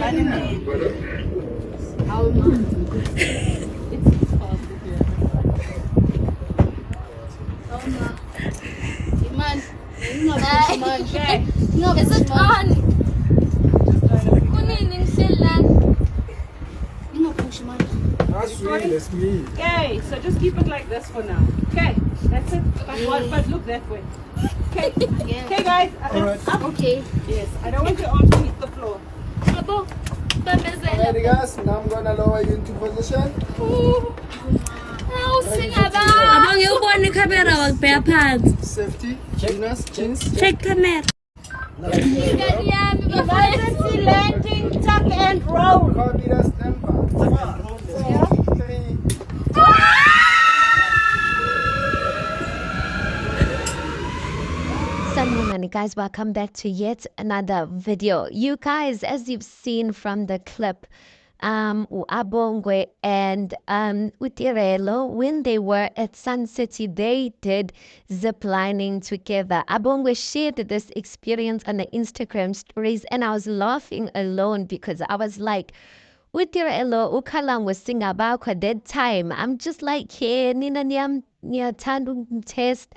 Is it on? Kunin sila. That's real, it's me. Okay, so just keep it like this for now. Okay, that's it. But look that way. Okay, okay, guys. Alright. Okay. Yes, I don't want you all to hit the floor. Abo. Alrighty guys, now I'm gonna lower you into position. Abang yung buwan ni camera, wag pa pads. Safety, chins, chins. Check camera. Emergency landing, tuck and roll. Copy that stand by. 3. Sanmumani guys, welcome back to yet another video. You guys, as you've seen from the clip, Abongwe and Utirelo, when they were at Sun City, they did zip lining together. Abongwe shared this experience on the Instagram stories, and I was laughing alone because I was like, Utirelo ukalang was sing about that time. I'm just like, hey, nina niyam niya tandung test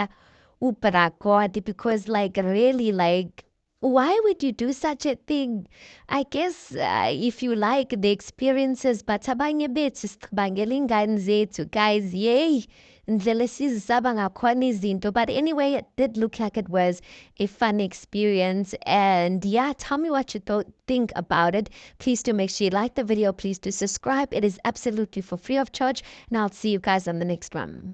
uparakoti, because like really like, why would you do such a thing? I guess if you like the experiences, but abanye bethu sicabangela ingane zethu, guys, yay, ndlela sizizaba ngakhona izinto. But anyway, it did look like it was a fun experience. And yeah, tell me what you think about it. Please do make sure you like the video. Please do subscribe. It is absolutely for free of charge. And I'll see you guys on the next one.